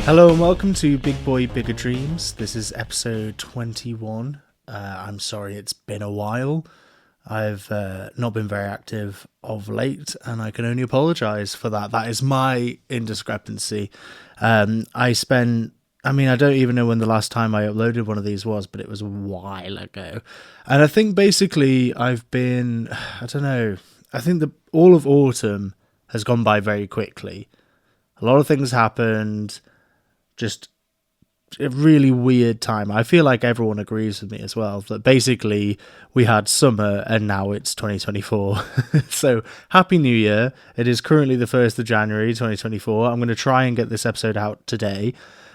Hello and welcome to Big Boy Bigger Dreams. This is episode 21. I'm sorry it's been a while. I've not been very active of late and I can only apologise for that. That is my indiscrepancy. I don't even know when the last time I uploaded one of these was, but it was a while ago. And I think basically I think that all of autumn has gone by very quickly. A lot of things happened. Just a really weird time. I feel like everyone agrees with me as well that basically we had summer and now it's 2024. So happy new year. It is currently the 1st of January 2024. I'm going to try and get this episode out today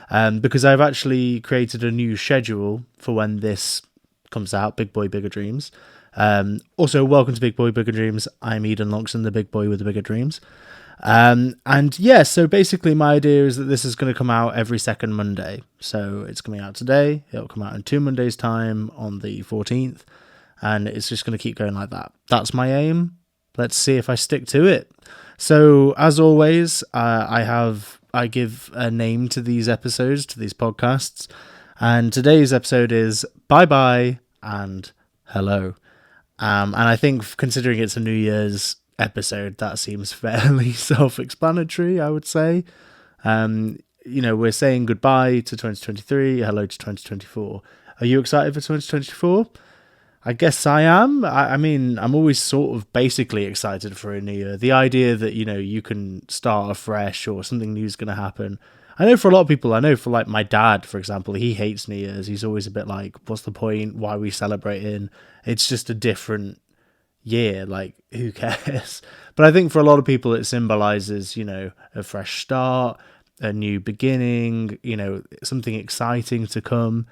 because I've actually created a new schedule for when this comes out, Big Boy Bigger Dreams. Also, welcome to Big Boy Bigger Dreams. I'm Eden Longson, the big boy with the bigger dreams. So basically my idea is that this is going to come out every second Monday. So it's coming out today, it'll come out in 2 Mondays time on the 14th, and it's just going to keep going like that. That's my aim. Let's see if I stick to it. So as always, I give a name to these episodes, to these podcasts, and today's episode is Bye Bye and Hello. And I think considering it's a New Year's episode, that seems fairly self-explanatory, I would say. We're saying goodbye to 2023, hello to 2024. Are you excited for 2024? I guess I am. I'm always sort of basically excited for a new year. The idea that, you can start afresh or something new is going to happen. I know for a lot of people, for like my dad, for example, he hates New Year's. He's always a bit like, what's the point? Why are we celebrating? It's just a different year, like who cares? But I think for a lot of people it symbolizes a fresh start, a new beginning, something exciting to come,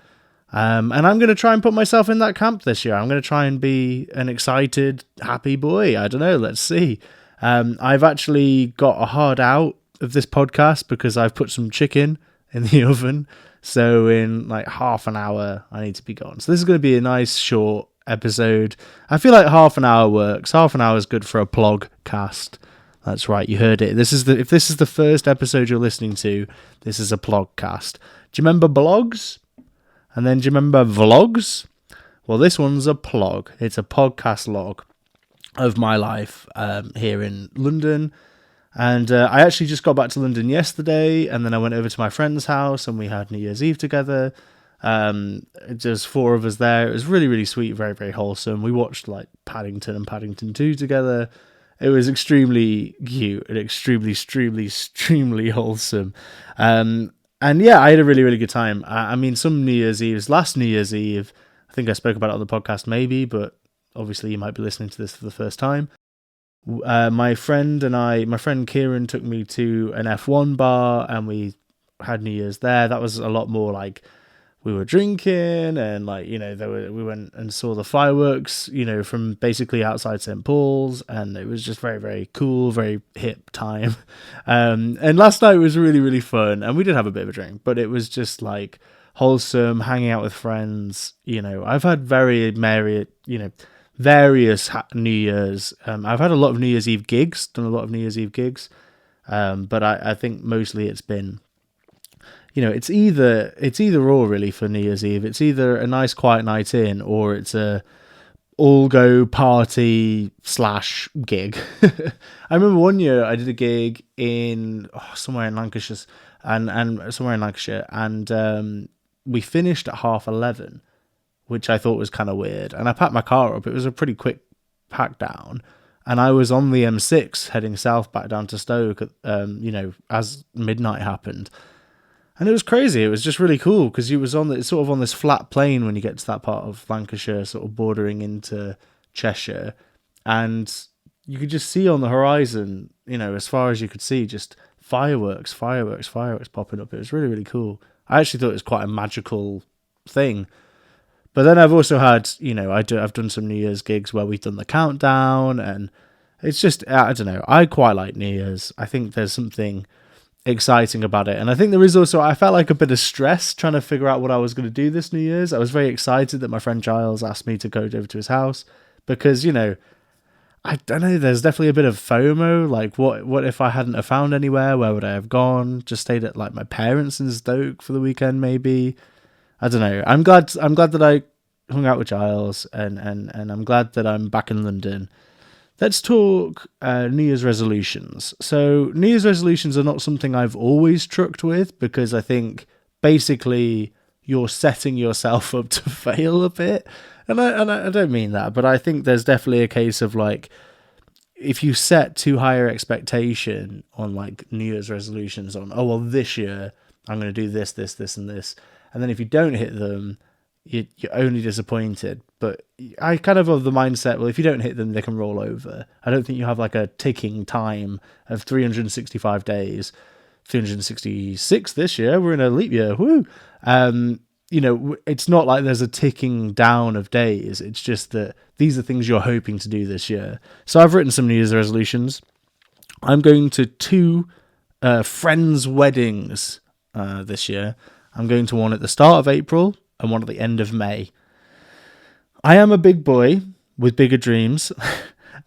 and I'm going to try and put myself in that camp this year. I'm going to try and be an excited, happy boy. I don't know, let's see. I've actually got a hard out of this podcast because I've put some chicken in the oven, so in like half an hour I need to be gone. So this is going to be a nice short episode. I feel like half an hour works. Half an hour is good for a plog cast. That's right, you heard it. If this is the first episode you're listening to, this is a plog cast. Do you remember blogs? And then do you remember vlogs? Well, this one's a plog. It's a podcast log of my life here in London. And I actually just got back to London yesterday, and then I went over to my friend's house and we had New Year's Eve together. There's 4 of us there. It was really, really sweet, very, very wholesome. We watched like Paddington and Paddington 2 together. It was extremely cute and extremely, extremely, extremely wholesome. I had a really, really good time. Some New Year's Eves, last New Year's Eve, I think I spoke about it on the podcast maybe, but obviously you might be listening to this for the first time. My friend Kieran took me to an F1 bar and we had New Year's there. That was a lot more like we were drinking and we went and saw the fireworks, from basically outside St. Paul's, and it was just very, very cool, very hip time. And last night was really, really fun, and we did have a bit of a drink, but it was just like wholesome, hanging out with friends. I've had various New Year's. I've had a lot of New Year's Eve gigs, but I think mostly it's been, it's either or really for New Year's Eve. It's either a nice quiet night in or it's a all go party / gig. I remember one year I did a gig in somewhere in Lancashire, and we finished at 11:30, which I thought was kind of weird. And I packed my car up. It was a pretty quick pack down, and I was on the M6 heading south back down to Stoke, as midnight happened. And it was crazy. It was just really cool because it's sort of on this flat plain when you get to that part of Lancashire, sort of bordering into Cheshire. And you could just see on the horizon, as far as you could see, just fireworks popping up. It was really, really cool. I actually thought it was quite a magical thing. But then I've also had, I've done some New Year's gigs where we've done the countdown, and it's just, I don't know, I quite like New Year's. I think there's something exciting about it, and I think there is also, I felt like a bit of stress trying to figure out what I was going to do this New Year's. I was very excited that my friend Giles asked me to go over to his house because, I don't know, there's definitely a bit of FOMO. Like, what if I hadn't have found anywhere? Where would I have gone? Just stayed at like my parents in Stoke for the weekend, maybe. I don't know. I'm glad that I hung out with Giles, and I'm glad that I'm back in London. Let's talk New Year's resolutions. So New Year's resolutions are not something I've always trucked with, because I think basically you're setting yourself up to fail a bit. And I don't mean that, but I think there's definitely a case of like, if you set too higher expectation on like New Year's resolutions on, oh, well, this year I'm going to do this, and this. And then if you don't hit them, you're only disappointed. But I kind of have the mindset, well, if you don't hit them, they can roll over. I don't think you have like a ticking time of 365 days, 366 this year. We're in a leap year. Woo! It's not like there's a ticking down of days. It's just that these are things you're hoping to do this year. So I've written some New Year's resolutions. I'm going to 2 friends' weddings this year. I'm going to one at the start of April and one at the end of May. I am a big boy with bigger dreams,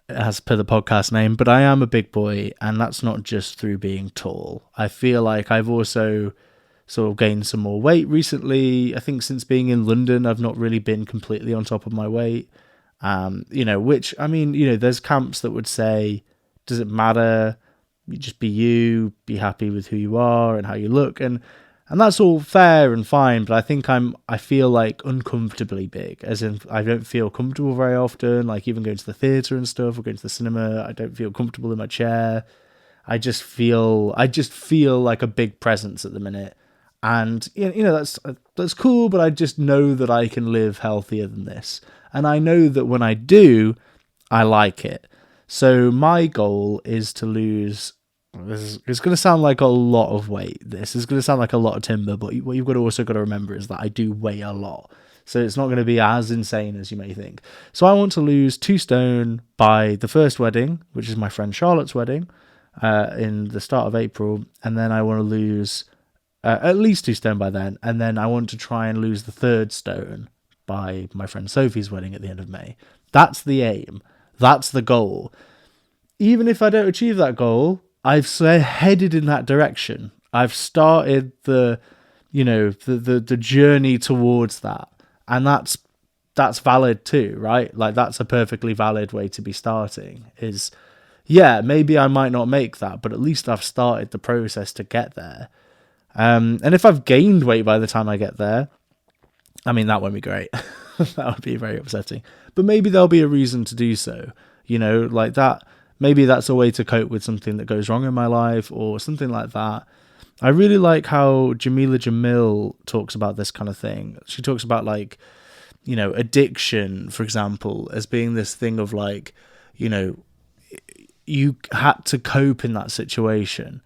as per the podcast name, but I am a big boy, and that's not just through being tall. I feel like I've also sort of gained some more weight recently. I think since being in London, I've not really been completely on top of my weight. Which, I mean, there's camps that would say, does it matter? You just be you, be happy with who you are and how you look. And that's all fair and fine, but I think I feel like uncomfortably big, as in I don't feel comfortable very often, like even going to the theatre and stuff or going to the cinema, I don't feel comfortable in my chair. I just feel like a big presence at the minute. And that's cool, but I just know that I can live healthier than this. And I know that when I do, I like it. So my goal is to lose, it's going to sound like a lot of weight. This is going to sound like a lot of timber, but what you've also got to remember is that I do weigh a lot. So it's not going to be as insane as you may think. So I want to lose 2 stone by the first wedding, which is my friend Charlotte's wedding, in the start of April. And then I want to lose at least 2 stone by then, and then I want to try and lose the 3rd stone by my friend Sophie's wedding at the end of May. That's the aim. That's the goal. Even if I don't achieve that goal, I've headed in that direction. I've started the journey towards that, and that's valid too, right? Like, that's a perfectly valid way to be starting. Is, yeah, maybe I might not make that, but at least I've started the process to get there. And if I've gained weight by the time I get there, I mean, that won't be great. That would be very upsetting. But maybe there'll be a reason to do so. Like that. Maybe that's a way to cope with something that goes wrong in my life or something like that. I really like how Jamila Jamil talks about this kind of thing. She talks about addiction, for example, as being this thing of like, you had to cope in that situation.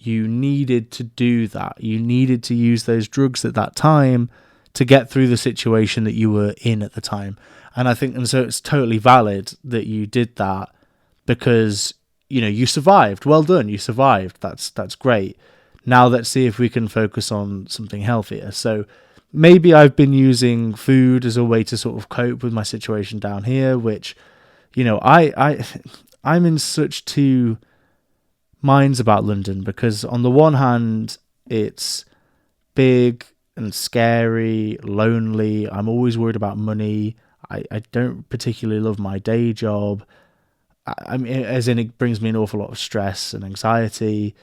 You needed to do that. You needed to use those drugs at that time to get through the situation that you were in at the time. And I think, and so it's totally valid that you did that because, you survived. Well done. You survived. That's great. Now let's see if we can focus on something healthier. So maybe I've been using food as a way to sort of cope with my situation down here, which, I'm in such 2 minds about London, because on the one hand, it's big and scary, lonely. I'm always worried about money. I don't particularly love my day job. I mean, as in, it brings me an awful lot of stress and anxiety.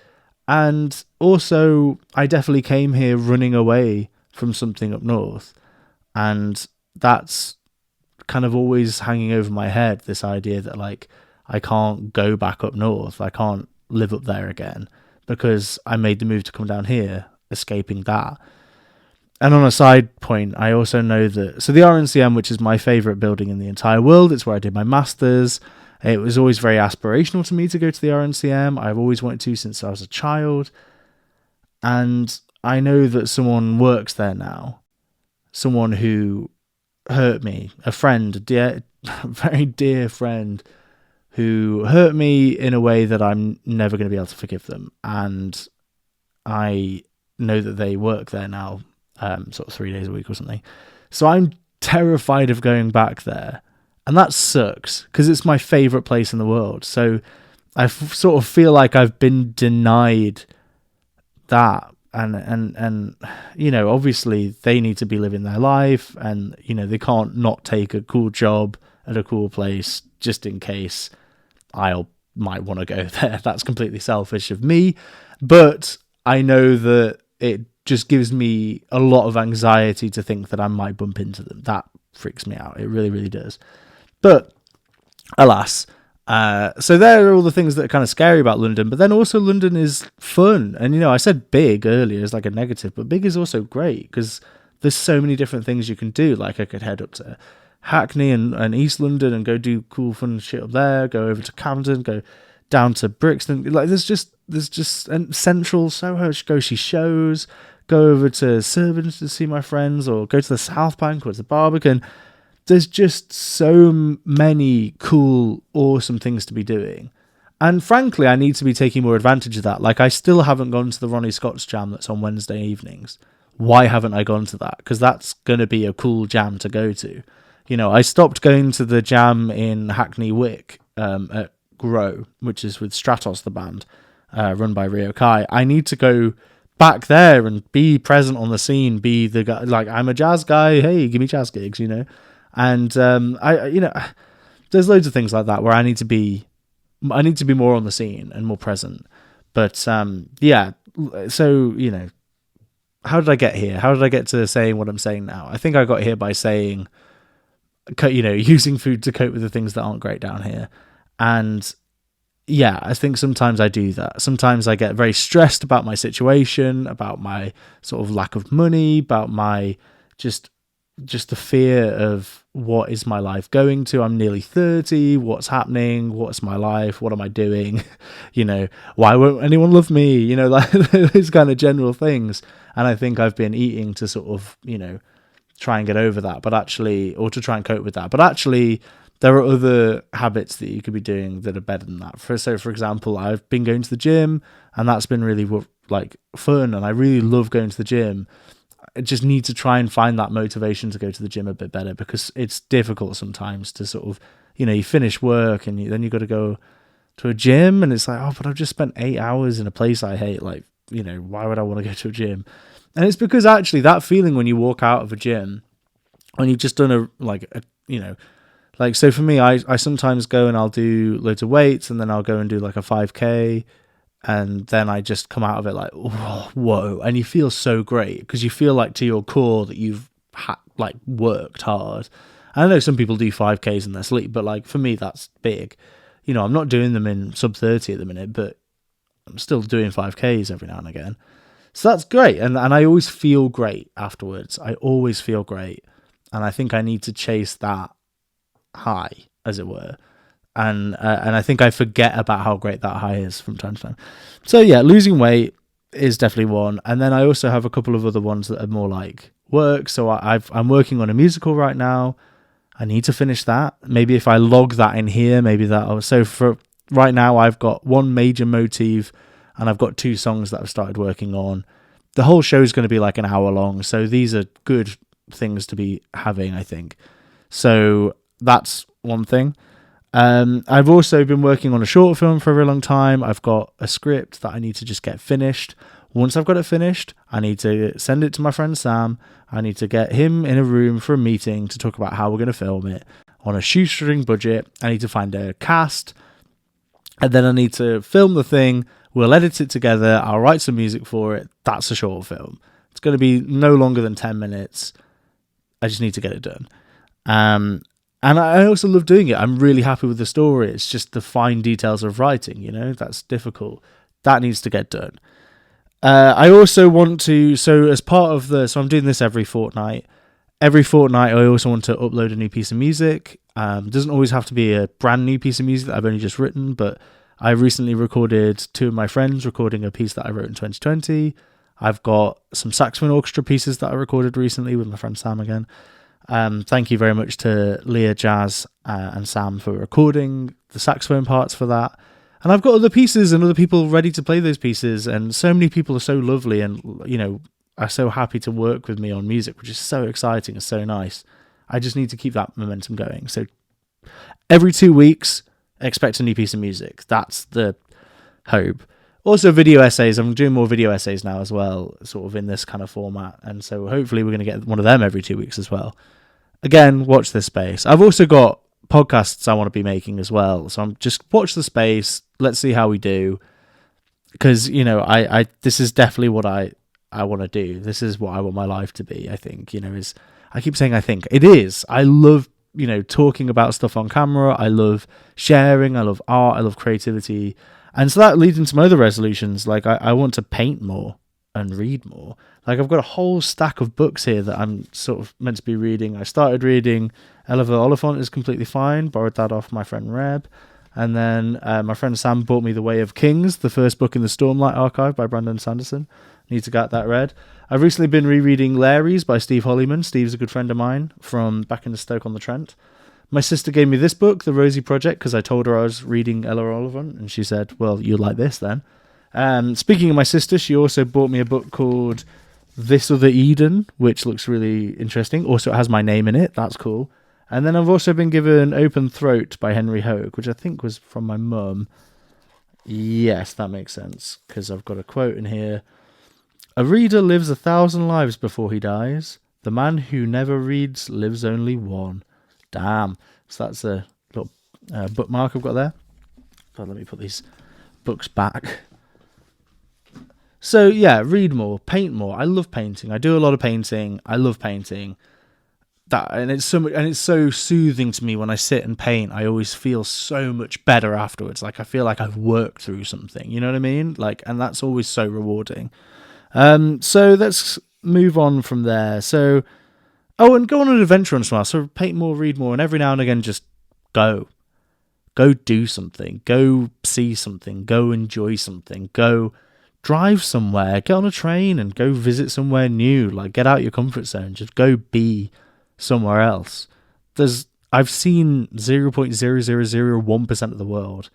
And also, I definitely came here running away from something up north. And that's kind of always hanging over my head, this idea that, like, I can't go back up north. I can't live up there again because I made the move to come down here, escaping that. And on a side point, I also know that, so the RNCM, which is my favourite building in the entire world, it's where I did my master's. It was always very aspirational to me to go to the RNCM. I've always wanted to since I was a child. And I know that someone works there now. Someone who hurt me, a friend, a very dear friend, who hurt me in a way that I'm never going to be able to forgive them. And I know that they work there now, sort of 3 days a week or something. So I'm terrified of going back there And that sucks because it's my favourite place in the world. So I sort of feel like I've been denied that. And you know, obviously they need to be living their life, and you know, they can't not take a cool job at a cool place just in case might want to go there. That's completely selfish of me, but I know that it just gives me a lot of anxiety to think that I might bump into them. That freaks me out. It really, really does. But alas, so there are all the things that are kind of scary about London, but then also London is fun. And, you know, I said big earlier as like a negative, but big is also great because there's so many different things you can do. Like I could head up to Hackney and East London and go do cool, fun shit up there, go over to Camden, go down to Brixton. Like there's just and Central Soho, go see shows, go over to Surbiton to see my friends, or go to the South Bank or to Barbican. There's just so many cool, awesome things to be doing. And frankly, I need to be taking more advantage of that. Like, I still haven't gone to the Ronnie Scott's jam that's on Wednesday evenings. Why haven't I gone to that? Because that's going to be a cool jam to go to. You know, I stopped going to the jam in Hackney Wick at Grow, which is with Stratos, the band, run by Rio Kai. I need to go back there and be present on the scene, be the guy. Like, I'm a jazz guy. Hey, give me jazz gigs, you know? And you know, there's loads of things like that where I need to be more on the scene and more present. But yeah, so you know, how did I get here? How did I get to saying what I'm saying now? I think I got here by saying, you know, using food to cope with the things that aren't great down here. And yeah, I think sometimes I do that. Sometimes I get very stressed about my situation, about my sort of lack of money, about my just the fear of what is my life going to. I'm nearly 30. What's happening? What's my life? What am I doing? You know, why won't anyone love me? You know, like those kind of general things. And I think I've been eating to sort of, you know, try and get over that, but actually, or to try and cope with that. But actually, there are other habits that you could be doing that are better than that. So for example, I've been going to the gym, and that's been really like fun, and I really love going to the gym. I just need to try and find that motivation to go to the gym a bit better, because it's difficult sometimes to sort of, you know, you finish work and then you got to go to a gym, and it's like, oh, but I've just spent 8 hours in a place I hate. Like, you know, why would I want to go to a gym? And it's because actually that feeling when you walk out of a gym and you've just done you know, like, so for me, I sometimes go and I'll do loads of weights, and then I'll go and do like a 5K. And then I just come out of it like, oh, whoa. And you feel so great because you feel like to your core that you've like worked hard. I know some people do 5Ks in their sleep, but like for me, that's big. You know, I'm not doing them in sub 30 at the minute, but I'm still doing 5Ks every now and again. So that's great. And I always feel great afterwards. I always feel great. And I think I need to chase that high, as it were. And I think I forget about how great that high is from time to time. So yeah, losing weight is definitely one. And then I also have a couple of other ones that are more like work. So I'm working on a musical right now. I need to finish that. Maybe if I log that in here, maybe that. So for right now, I've got one major motif, and I've got 2 songs that I've started working on. The whole show is going to be like an hour long. So these are good things to be having, I think. So that's one thing. I've also been working on a short film for a very long time. I've got a script that I need to just get finished. Once I've got it finished, I need to send it to my friend Sam. I need to get him in a room for a meeting to talk about how we're going to film it on a shoestring budget. I need to find a cast, and then I need to film the thing. We'll edit it together. I'll write some music for it. That's a short film. It's going to be no longer than 10 minutes. I just need to get it done. And I also love doing it. I'm really happy with the story. It's just the fine details of writing, you know, that's difficult. That needs to get done. I also want to, so I'm doing this every fortnight. Every fortnight, I also want to upload a new piece of music. It doesn't always have to be a brand new piece of music that I've only just written, but I recently recorded 2 of my friends recording a piece that I wrote in 2020. I've got some saxophone orchestra pieces that I recorded recently with my friend Sam again. Thank you very much to Leah, Jazz, and Sam for recording the saxophone parts for that. And I've got other pieces and other people ready to play those pieces. And so many people are so lovely and, you know, are so happy to work with me on music, which is so exciting and so nice. I just need to keep that momentum going. So Every 2 weeks, expect a new piece of music. That's the hope. Also, video essays. I'm doing more video essays now as well, sort of in this kind of format. And so hopefully we're going to get one of them every 2 weeks as well. Again, watch this space. I've also got podcasts I want to be making as well. So I'm just watch the space. Let's see how we do. Because, I this is definitely what I want to do. This is what I want my life to be, I think. I keep saying I think. It is. I love, talking about stuff on camera. I love sharing. I love art. I love creativity. And so that leads into my other resolutions. Like, I want to paint more and read more. Like, I've got a whole stack of books here that I'm sort of meant to be reading. I started reading Oliver Oliphant is Completely Fine. Borrowed that off my friend Reb. And then my friend Sam bought me The Way of Kings, the first book in the Stormlight Archive by Brandon Sanderson. Need to get that read. I've recently been rereading Larry's by Steve Hollyman. Steve's a good friend of mine from back in Stoke-on-the-Trent. My sister gave me this book, The Rosie Project, because I told her I was reading Ella Oliphant, and she said, well, you'll like this then. Speaking of my sister, she also bought me a book called This Other Eden, which looks really interesting. Also, it has my name in it. That's cool. And then I've also been given Open Throat by Henry Hogue, which I think was from my mum. Yes, that makes sense, because I've got a quote in here. A reader lives 1,000 lives before he dies. The man who never reads lives only one. Damn. So that's a little bookmark I've got there. God, let me put these books back. So yeah, read more, paint more. I love painting. I do a lot of painting. I love painting. It's so soothing to me when I sit and paint. I always feel so much better afterwards. Like, I feel like I've worked through something. You know what I mean? Like, and that's always so rewarding. So let's move on from there. So, and go on an adventure once in a while. So paint more, read more, and every now and again just go do something, go see something, go enjoy something, go drive somewhere, get on a train and go visit somewhere new. Like, get out your comfort zone, just go be somewhere else. I've seen 0.0001% of the world.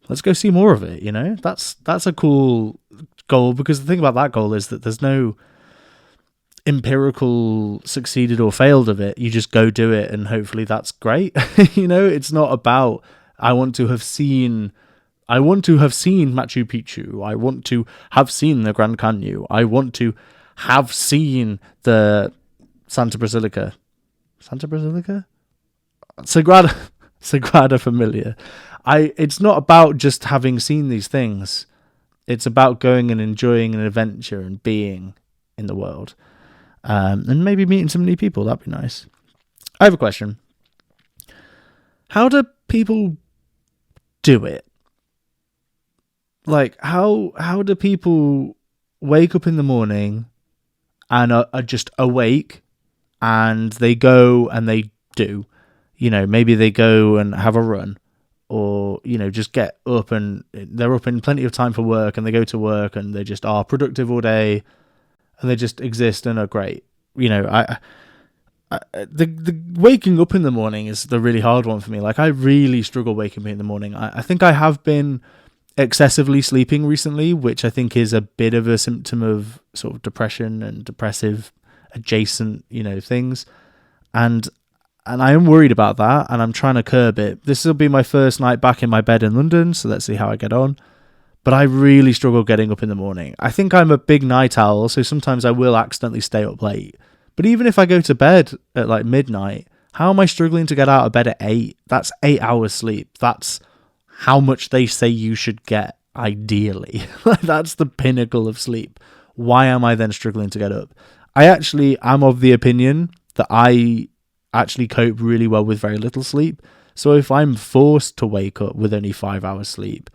Let's go see more of it. That's a cool goal, because the thing about that goal is that there's no empirical succeeded or failed of it. You just go do it, and hopefully that's great. It's not about I want to have seen Machu Picchu. I want to have seen the Grand Canyon. I want to have seen the Sagrada Familia. It's not about just having seen these things. It's about going and enjoying an adventure and being in the world. And maybe meeting some new people. That'd be nice. I have a question. How do people do it? Like, how do people wake up in the morning and are just awake, and they go and they do? Maybe they go and have a run, or, just get up and they're up in plenty of time for work, and they go to work and they just are productive all day, and they just exist and are great. The waking up in the morning is the really hard one for me. Like, I really struggle waking up in the morning. I think I have been excessively sleeping recently, which I think is a bit of a symptom of sort of depression and depressive adjacent, things. And I am worried about that, and I'm trying to curb it. This will be my first night back in my bed in London, so let's see how I get on. But I really struggle getting up in the morning. I think I'm a big night owl, so sometimes I will accidentally stay up late. But even if I go to bed at like midnight, how am I struggling to get out of bed at 8? That's 8 hours sleep. That's how much they say you should get, ideally. That's the pinnacle of sleep. Why am I then struggling to get up? I actually am of the opinion that I actually cope really well with very little sleep. So if I'm forced to wake up with only 5 hours sleep,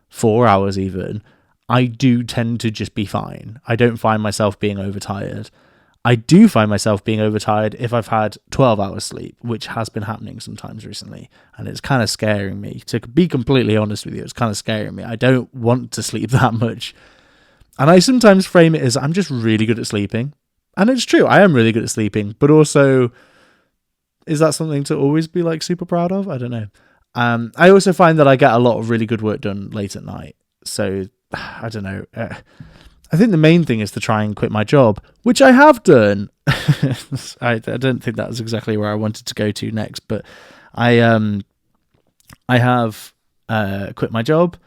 4 hours even, I do tend to just be fine. I don't find myself being overtired. I do find myself being overtired if I've had 12 hours sleep, which has been happening sometimes recently. And it's kind of scaring me. To be completely honest with you, it's kind of scaring me. I don't want to sleep that much. And I sometimes frame it as I'm just really good at sleeping. And it's true, I am really good at sleeping. But also, is that something to always be like super proud of? I don't know. I also find that I get a lot of really good work done late at night. So, I don't know. I think the main thing is to try and quit my job, which I have done. I don't think that was exactly where I wanted to go to next, but I I have quit my job,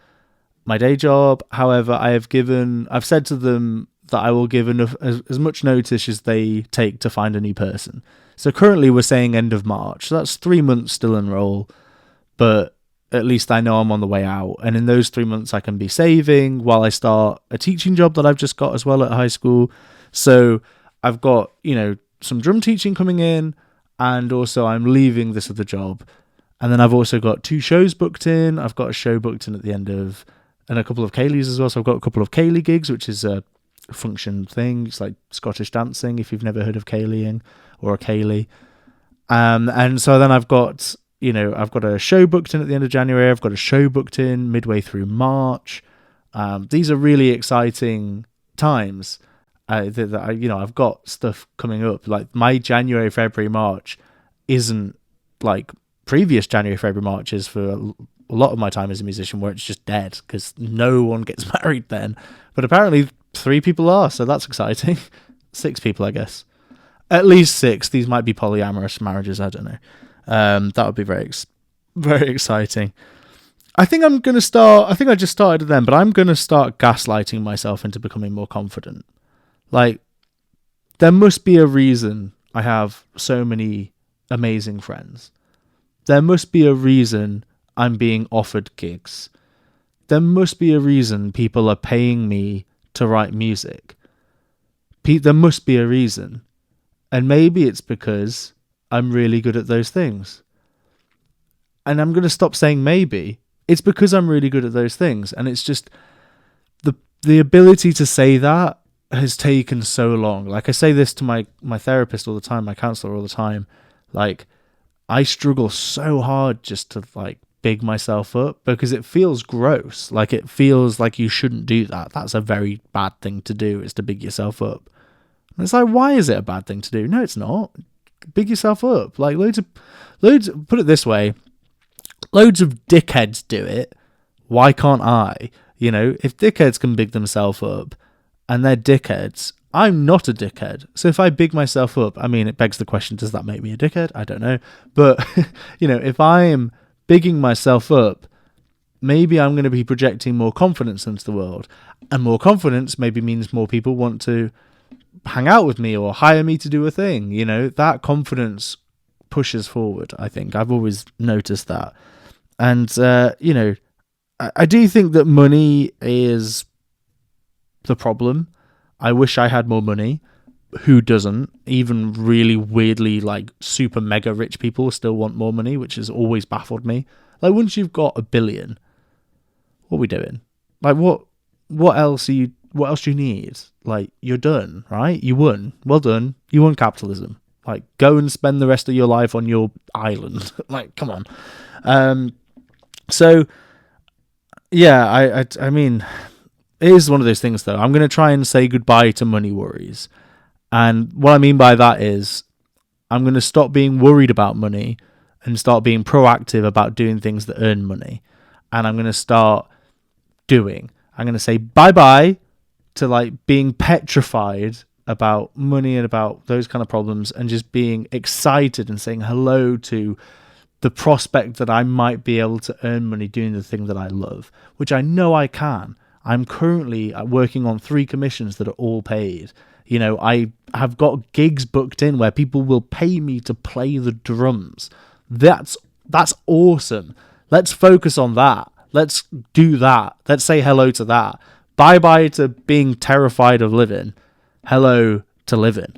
my day job. However, I've said to them that I will give enough as much notice as they take to find a new person. So currently we're saying end of March. So that's 3 months still in role, but at least I know I'm on the way out. And in those 3 months I can be saving while I start a teaching job that I've just got as well at high school. So I've got, some drum teaching coming in, and also I'm leaving this other job. And then I've also got 2 shows booked in. I've got a show booked in at the end of, and a couple of Kayleys as well. So I've got a couple of Kaylee gigs, which is a function thing. It's like Scottish dancing, if you've never heard of Kayleeing or a Kaylee. And so then I've got a show booked in at the end of January. I've got a show booked in midway through March. These are really exciting times. I've got stuff coming up. Like my January, February, March isn't like previous January, February, March is for a lot of my time as a musician, where it's just dead because no one gets married then. But apparently 3 people are, so that's exciting. 6 people, I guess. At least 6. These might be polyamorous marriages. I don't know. That would be very exciting. I think I just started then, but I'm going to start gaslighting myself into becoming more confident. Like, there must be a reason I have so many amazing friends. There must be a reason I'm being offered gigs. There must be a reason people are paying me to write music. There must be a reason. And maybe it's because I'm really good at those things. And I'm going to stop saying maybe. It's because I'm really good at those things. And it's just the ability to say that has taken so long. Like I say this to my therapist all the time, my counselor all the time. Like, I struggle so hard just to like big myself up because it feels gross. Like, it feels like you shouldn't do that. That's a very bad thing to do, is to big yourself up. And it's like, why is it a bad thing to do? No, it's not. Big yourself up. Like loads, put it this way, loads of dickheads do it. Why can't I? If dickheads can big themselves up and they're dickheads, I'm not a dickhead. So if I big myself up, I mean, it begs the question, does that make me a dickhead? I don't know. But, if I'm bigging myself up, maybe I'm going to be projecting more confidence into the world. And more confidence maybe means more people want to hang out with me or hire me to do a thing. That confidence pushes forward, I think. I've always noticed that. And, I do think that money is the problem. I wish I had more money. Who doesn't? Even really weirdly, like, super mega rich people still want more money, which has always baffled me. Like, once you've got $1 billion, what are we doing? Like, what else do you need? Like, you're done, right? You won. Well done. You won capitalism. Like, go and spend the rest of your life on your island. Like, come on. So, yeah, I mean, it is one of those things, though. I'm going to try and say goodbye to money worries. And what I mean by that is I'm going to stop being worried about money and start being proactive about doing things that earn money. And I'm going to start doing. I'm going to say bye-bye to like being petrified about money and about those kind of problems, and just being excited and saying hello to the prospect that I might be able to earn money doing the thing that I love, which I know I can. I'm currently working on 3 commissions that are all paid. I have got gigs booked in where people will pay me to play the drums. That's awesome. Let's focus on that. Let's do that. Let's say hello to that. Bye-bye to being terrified of living. Hello to living.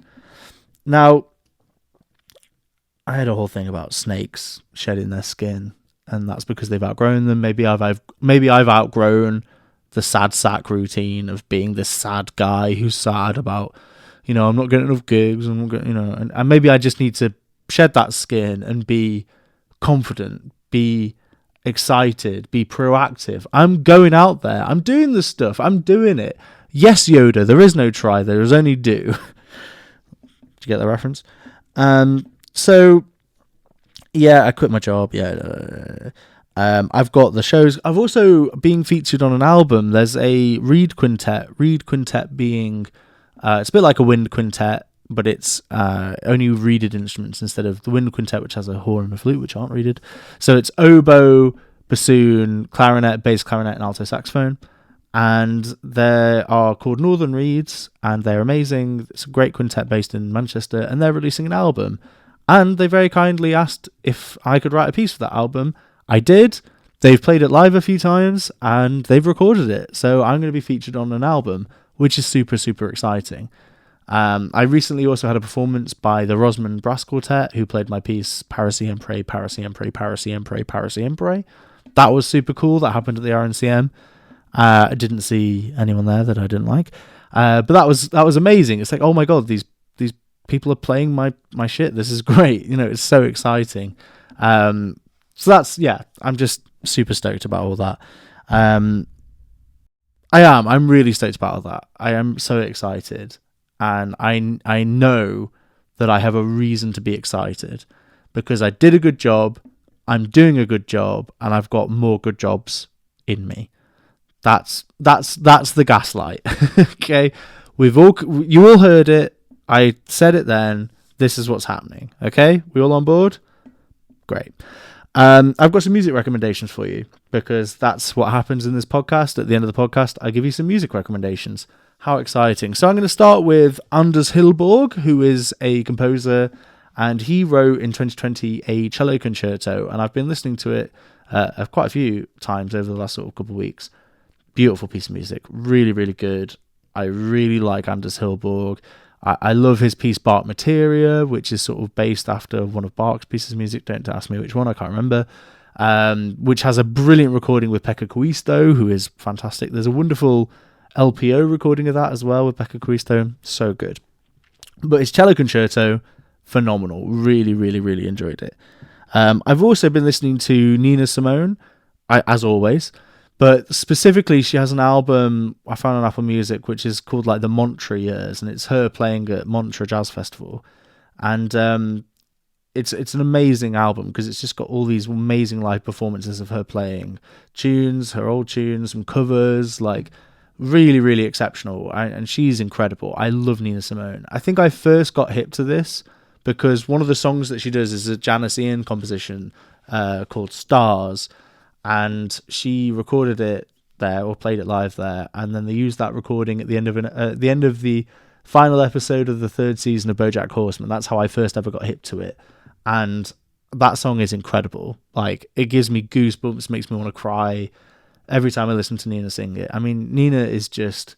Now, I had a whole thing about snakes shedding their skin, and that's because they've outgrown them. Maybe I've outgrown the sad sack routine of being this sad guy who's sad about, I'm not getting enough gigs, and maybe I just need to shed that skin and be confident, be excited, be proactive. I'm going out there. I'm doing this stuff. I'm doing it. Yes, Yoda, there is no try. There is only do. Did you get the reference? So, yeah, I quit my job. Yeah. I've got the shows. I've also been featured on an album. There's a reed quintet. Reed quintet being, it's a bit like a wind quintet, but it's only reeded instruments instead of the wind quintet, which has a horn and a flute, which aren't reeded. So it's oboe, bassoon, clarinet, bass clarinet, and alto saxophone. And they are called Northern Reeds, and they're amazing. It's a great quintet based in Manchester, and they're releasing an album. And they very kindly asked if I could write a piece for that album. I did. They've played it live a few times, and they've recorded it. So I'm going to be featured on an album, which is super, super exciting. I recently also had a performance by the Rosman Brass Quartet, who played my piece Para Siempre, Para Siempre, Para Siempre, Para Siempre. That was super cool. That happened at the RNCM. I didn't see anyone there that I didn't like, but that was amazing. It's like, oh my god, these people are playing my shit. This is great. It's so exciting. So that's, I'm just super stoked about all that. I'm really stoked about all that. I am so excited, and I know that I have a reason to be excited because I did a good job. I'm doing a good job, and I've got more good jobs in me. That's the gaslight. Okay, you all heard it. I said it then. This is what's happening. Okay, we all on board? Great. I've got some music recommendations for you because that's what happens in this podcast. At the end of the podcast, I give you some music recommendations. How exciting. So I'm going to start with Anders Hillborg, who is a composer, and he wrote in 2020 a cello concerto, and I've been listening to it quite a few times over the last sort of couple of weeks. Beautiful piece of music, really, really good. I really like Anders Hillborg. I love his piece Bach Materia, which is sort of based after one of Bach's pieces of music. Don't ask me which one, I can't remember. Which has a brilliant recording with Pekka Kuisto, who is fantastic. There's a wonderful LPO recording of that as well with Pekka Kuisto. So good. But his cello concerto, phenomenal. Really, really, really enjoyed it. I've also been listening to Nina Simone, as always. But specifically, she has an album I found on Apple Music, which is called like the Montreux Years, and it's her playing at Montreux Jazz Festival. And it's an amazing album because it's just got all these amazing live performances of her playing tunes, her old tunes, some covers, like really, really exceptional. And she's incredible. I love Nina Simone. I think I first got hip to this because one of the songs that she does is a Janis Ian composition called Stars. And she recorded it there, or played it live there, and then they used that recording at the end of the final episode of the third season of BoJack Horseman. That's how I first ever got hip to it, and that song is incredible. Like, it gives me goosebumps, makes me want to cry every time I listen to Nina sing it. I mean, Nina is just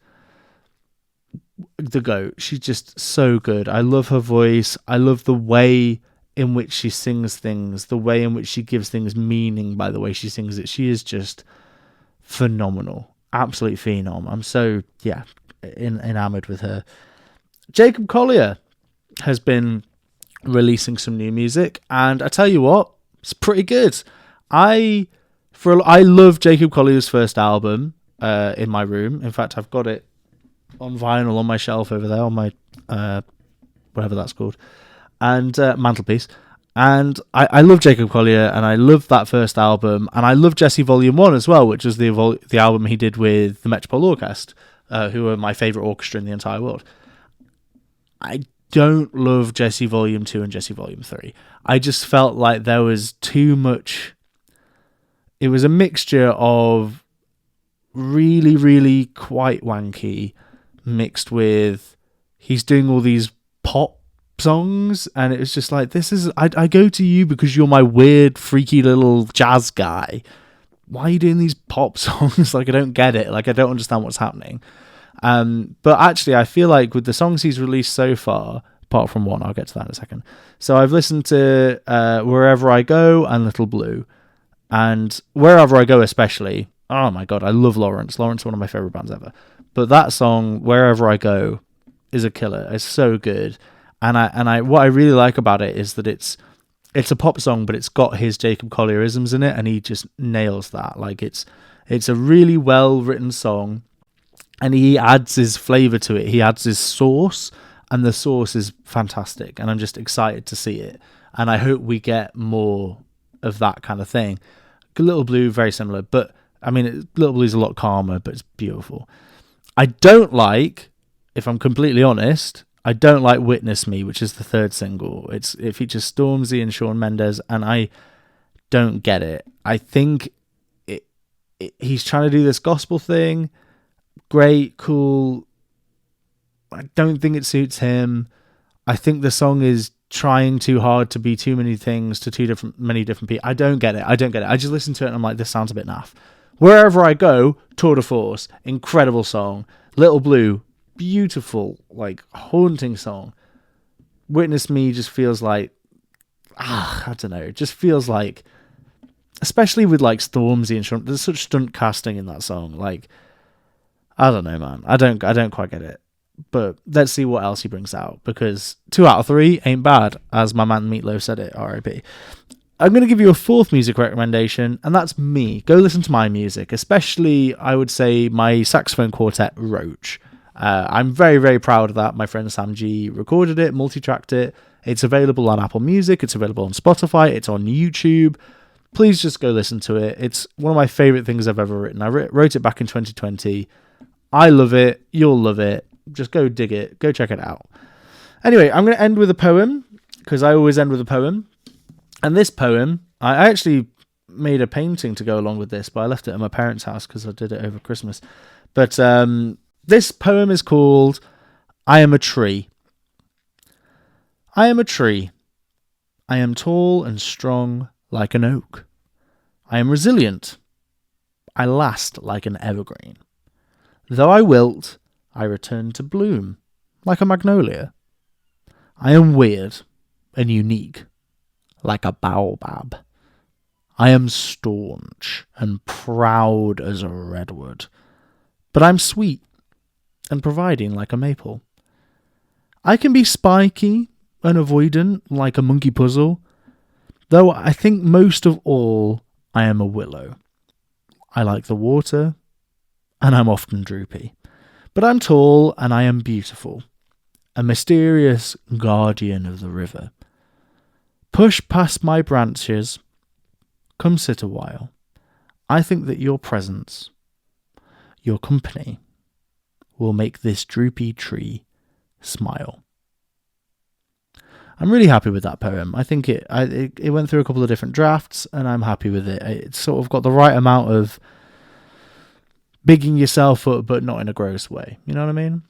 the GOAT. She's just so good. I love her voice. I love the way in which she sings things, the way in which she gives things meaning by the way she sings it. She is just phenomenal. Absolute phenom. I'm so, enamored with her. Jacob Collier has been releasing some new music, and I tell you what, it's pretty good. I love Jacob Collier's first album in my room. In fact, I've got it on vinyl on my shelf over there, on my whatever that's called, and mantelpiece. And I love Jacob Collier, and I love that first album, and I love Jesse Volume 1 as well, which was the album he did with the Metropole Orchestra, who are my favourite orchestra in the entire world. I don't love Jesse Volume 2 and Jesse Volume 3. I just felt like there was too much. It was a mixture of really, really quite wanky mixed with he's doing all these pop songs, and it was just like, this is I go to you because you're my weird freaky little jazz guy. Why are you doing these pop songs? Like, I don't get it. Like, I don't understand what's happening. But actually I feel like with the songs he's released so far, apart from one, I'll get to that in a second. So I've listened to Wherever I Go and Little Blue, and Wherever I Go especially, oh my god, I love Lawrence. Lawrence is one of my favorite bands ever, but that song Wherever I Go is a killer. It's so good. And I what I really like about it is that it's a pop song, but it's got his Jacob Collierisms in it, and he just nails that. Like, it's a really well written song, and he adds his flavour to it. He adds his sauce, and the sauce is fantastic. And I'm just excited to see it, and I hope we get more of that kind of thing. Little Blue, very similar, but I mean, Little Blue's a lot calmer, but it's beautiful. I don't like, if I'm completely honest, I don't like Witness Me, which is the third single. It features Stormzy and Shawn Mendes, and I don't get it. I think he's trying to do this gospel thing. Great, cool. I don't think it suits him. I think the song is trying too hard to be too many things to many different people. I don't get it. I just listen to it and I'm like, this sounds a bit naff. Wherever I go, Tour de Force, incredible song. Little Blue, beautiful, like haunting song. Witness Me just feels like, I don't know. It just feels like, especially with like Stormzy and Sean, there's such stunt casting in that song. Like, I don't know, man. I don't quite get it. But let's see what else he brings out, because 2 out of 3 ain't bad, as my man Meatloaf said it, R.I.P. I'm going to give you a fourth music recommendation, and that's me. Go listen to my music, especially, I would say, my saxophone quartet, Roach. I'm very, very proud of that. My friend Sam G recorded it, multi-tracked it. It's available on Apple Music. It's available on Spotify. It's on YouTube. Please just go listen to it. It's one of my favourite things I've ever written. I wrote it back in 2020. I love it. You'll love it. Just go dig it. Go check it out. Anyway, I'm going to end with a poem, because I always end with a poem. And this poem, I actually made a painting to go along with this, but I left it at my parents' house because I did it over Christmas. But this poem is called I Am a Tree. I am a tree. I am tall and strong like an oak. I am resilient. I last like an evergreen. Though I wilt, I return to bloom, like a magnolia. I am weird and unique, like a baobab. I am staunch and proud as a redwood, but I'm sweet and providing like a maple. I can be spiky and avoidant like a monkey puzzle, though I think most of all I am a willow. I like the water, and I'm often droopy. But I'm tall and I am beautiful, a mysterious guardian of the river. Push past my branches, come sit a while. I think that your presence, your company, will make this droopy tree smile. I'm really happy with that poem. I think it went through a couple of different drafts, and I'm happy with it. It's sort of got the right amount of bigging yourself up, but not in a gross way. You know what I mean?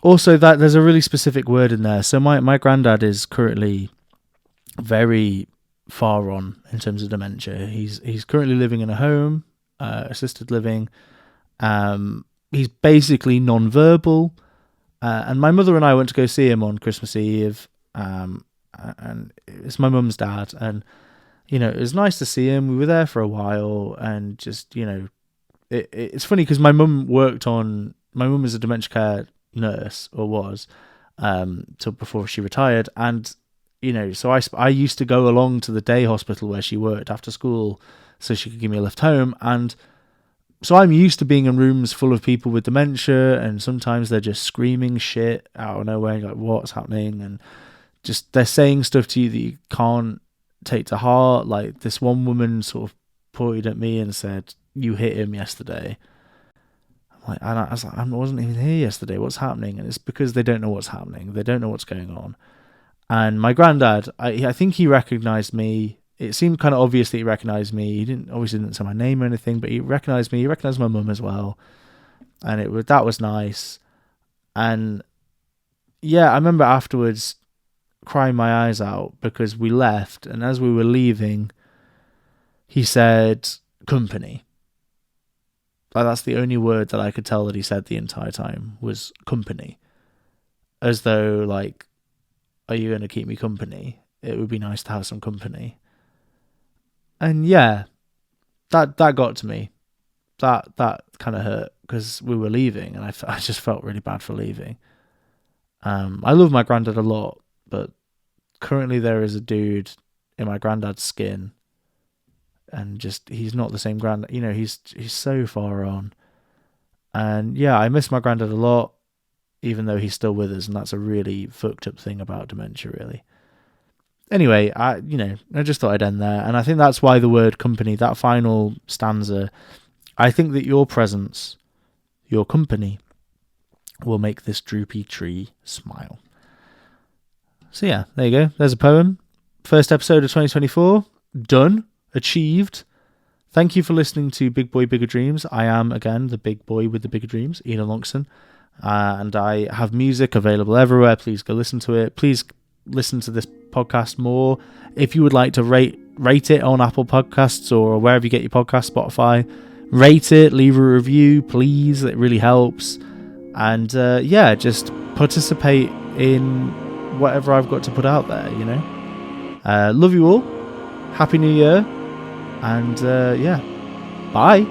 Also, that there's a really specific word in there. So my granddad is currently very far on in terms of dementia. He's currently living in a home, assisted living. He's basically non-verbal. And my mother and I went to go see him on Christmas Eve. And it's my mum's dad. And, you know, it was nice to see him. We were there for a while, and just, you know, it's funny because my mum is a dementia care nurse, or was, till before she retired. And, you know, so I used to go along to the day hospital where she worked after school so she could give me a lift home. And so I'm used to being in rooms full of people with dementia, and sometimes they're just screaming shit out of nowhere, like, what's happening? And just they're saying stuff to you that you can't take to heart. Like, this one woman sort of pointed at me and said, "You hit him yesterday." And I was like, I wasn't even here yesterday. What's happening? And it's because they don't know what's happening. They don't know what's going on. And my granddad, I think he recognized me. It seemed kind of obvious that he recognized me. He didn't say my name or anything, but he recognized me. He recognized my mum as well. And that was nice. And yeah, I remember afterwards crying my eyes out because we left. And as we were leaving, he said, "Company." Like, that's the only word that I could tell that he said the entire time was company. As though, like, are you going to keep me company? It would be nice to have some company. And yeah, that got to me. That kind of hurt because we were leaving, and I just felt really bad for leaving. I love my granddad a lot, but currently there is a dude in my granddad's skin, and just, he's not the same granddad. You know, he's so far on. And yeah, I miss my granddad a lot, even though he's still with us, and that's a really fucked up thing about dementia, really. Anyway, I just thought I'd end there, and I think that's why the word company, that final stanza, I think that your presence, your company, will make this droopy tree smile. So yeah, there you go. There's a poem. First episode of 2024. Done. Achieved. Thank you for listening to Big Boy Bigger Dreams. I am, again, the big boy with the bigger dreams, Eden Longson. And I have music available everywhere. Please go listen to it. Please listen to this podcast more. If you would like to rate it on Apple Podcasts or wherever you get your podcast, Spotify, rate it, leave a review, please. It really helps. And just participate in whatever I've got to put out there, you know. Love you all. Happy New Year. And bye.